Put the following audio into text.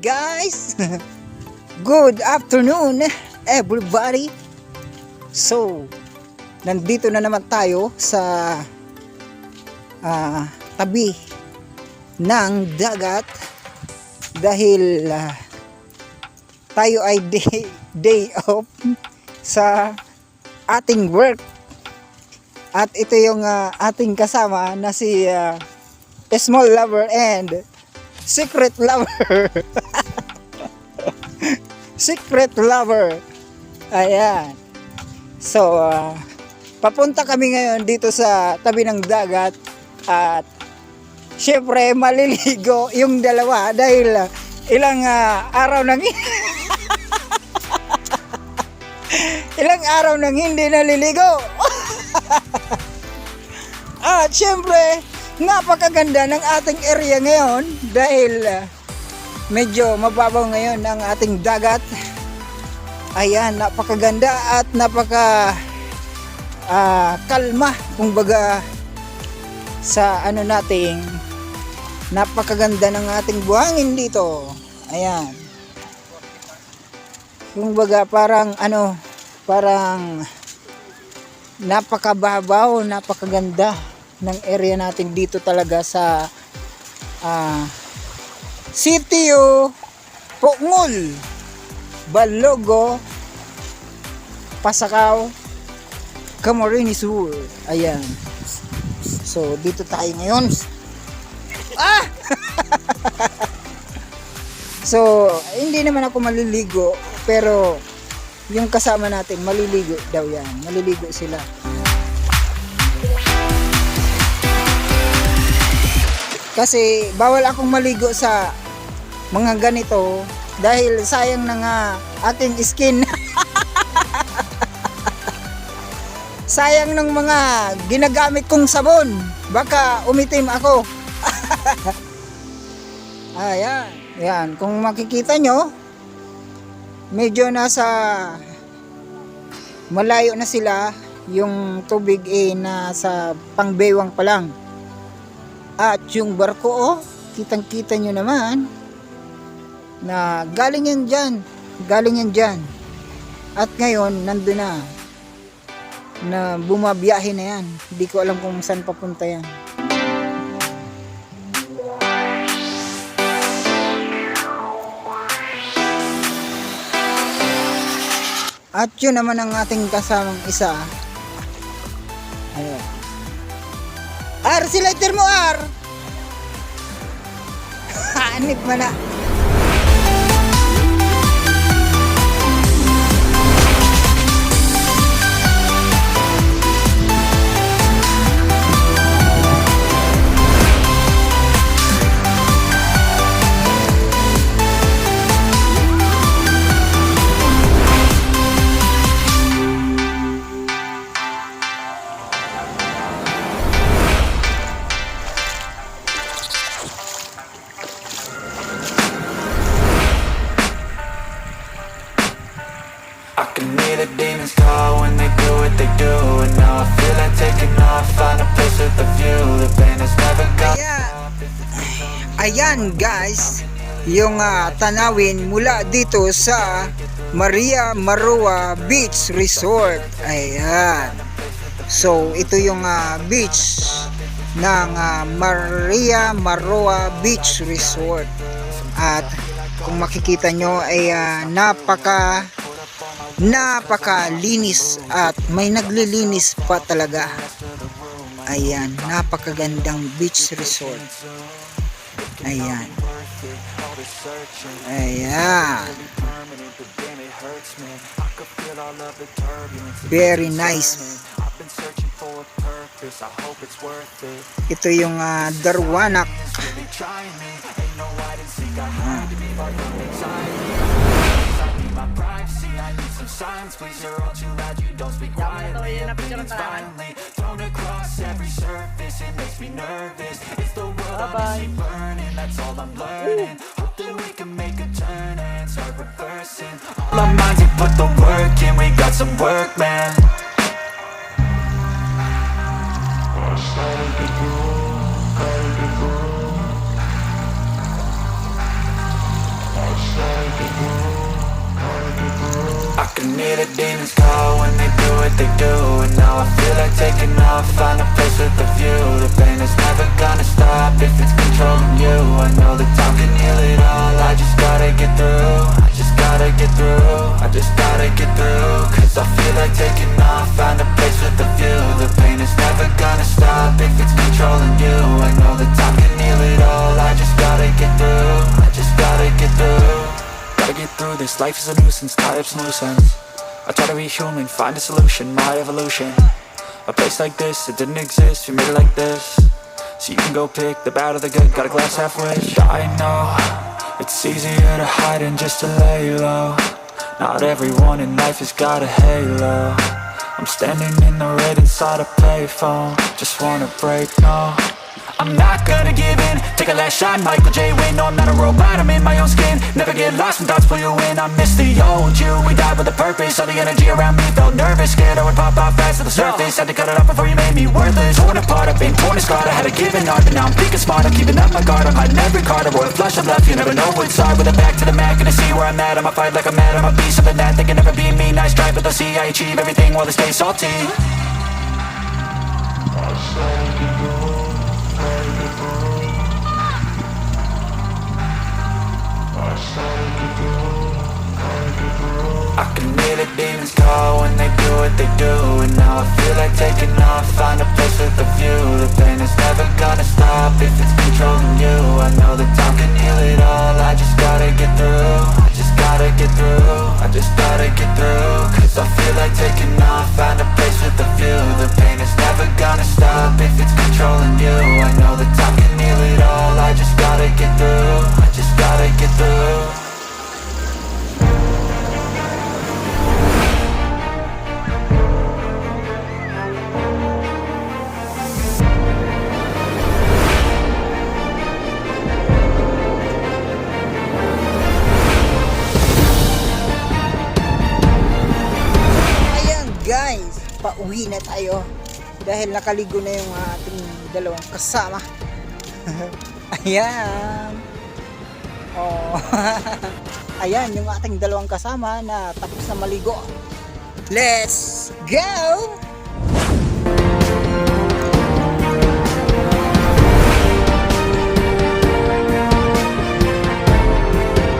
guys! Good afternoon everybody! So, nandito na naman tayo sa tabi ng dagat dahil tayo ay day off sa ating work. At ito yung ating kasama na si small lover and secret lover. Secret lover. Ayan. So, papunta kami ngayon dito sa tabi ng dagat at syempre maliligo yung dalawa dahil ilang araw nang ilang araw nang hindi naliligo. At syempre napakaganda ng ating area ngayon dahil medyo mababaw ngayon ang ating dagat. Ayan, napakaganda at napaka kalma kumbaga sa ano nating napakaganda ng ating buhangin dito. Ayan. Kumbaga parang parang napakababaw, napakaganda ng area natin dito talaga sa sitio Pungol, Balogo, Pasacao, Camarines. Ayan. So dito tayo ngayon. So hindi naman ako maliligo pero yung kasama natin maliligo daw yan. Maliligo sila. Kasi bawal akong maligo sa mga ganito dahil sayang na nga ating skin. Sayang ng mga ginagamit kong sabon. Baka umitim ako. Ayan. Yan. Kung makikita nyo, medyo nasa malayo na sila. Yung tubig nasa pangbaywang pa lang. At yung barko, kitang kita nyo naman na galing yan dyan. At ngayon nandun na bumabiyahe na yan. Hindi ko alam kung saan papunta yan. At yun naman ang ating kasamang isa. Ayan. R, si lighter mo, R! Hanip mo na. The demons call when they do what they do. And now I feel like taking off, find a place with a view. The pain is never gone. Ayan guys, yung tanawin mula dito sa Maruja Beach Resort. Ayan. So ito yung beach ng Maruja Beach Resort. At kung makikita nyo ay napakalinis at may naglilinis pa talaga. Ayan, napakagandang beach resort. Ayan. Very nice. Ito yung Darwanak. Silence, please, you're all too loud, you don't speak quietly. Opinions violently thrown across every surface, it makes me nervous. It's the world I see burning, that's all I'm learning. Hope that we can make a turn and start reversing. All our minds, we put the work in, we got some work, man. I can hear the demons call when they do what they do. And now I feel like taking off, find a place with a view. The pain is never gonna stop if it's controlling you. I know that time can heal it all, I just gotta get through. I just gotta get through, I just gotta get through. Cause I feel like taking off, find a place with a view. The pain is never gonna stop if it's controlling you. I know that time can heal it all, I just gotta get through. I just gotta get through. Gotta get through this, life is a nuisance, tie up some loose ends. I try to be human, find a solution, my evolution. A place like this, it didn't exist, we made it like this. So you can go pick the bad or the good, got a glass half wish. I know, it's easier to hide than just to lay low. Not everyone in life has got a halo. I'm standing in the red inside a payphone. Just wanna break, no, I'm not gonna give in. Take a last shot, Michael J. Win. No, I'm not a robot, I'm in my own skin. Never get lost when thoughts pull you in. I miss the old you, we died with a purpose. All the energy around me felt nervous. Scared I would pop out fast to the surface. Had to cut it off before you made me worthless. Torn apart, I've been torn and scarred. I had to give an art, but now I'm thinking smart. I'm keeping up my guard, I'm hiding every card. A royal flush of left, you never know what's hard. With a back to the mat, gonna see where I'm at. I'ma fight like I'm mad, I'ma be something that they can never be me. Nice try, but they'll see I achieve everything while they stay salty. I can hear the demons call when they do what they do. And now I feel like taking off, find a place with a view. The pain is never gonna stop if it's controlling you. I know that time can heal it all, I just gotta get through. I just gotta get through, I just gotta get through. Cause I feel like taking off, find a place with a view. The pain is never gonna stop if it's controlling you. I know that time can heal it all, I just gotta get through. I just gotta get through. Guys, pauwi na tayo dahil nakaligo na yung ating dalawang kasama. Ayan. Oh. Ayan yung ating dalawang kasama na tapos na maligo. Let's go!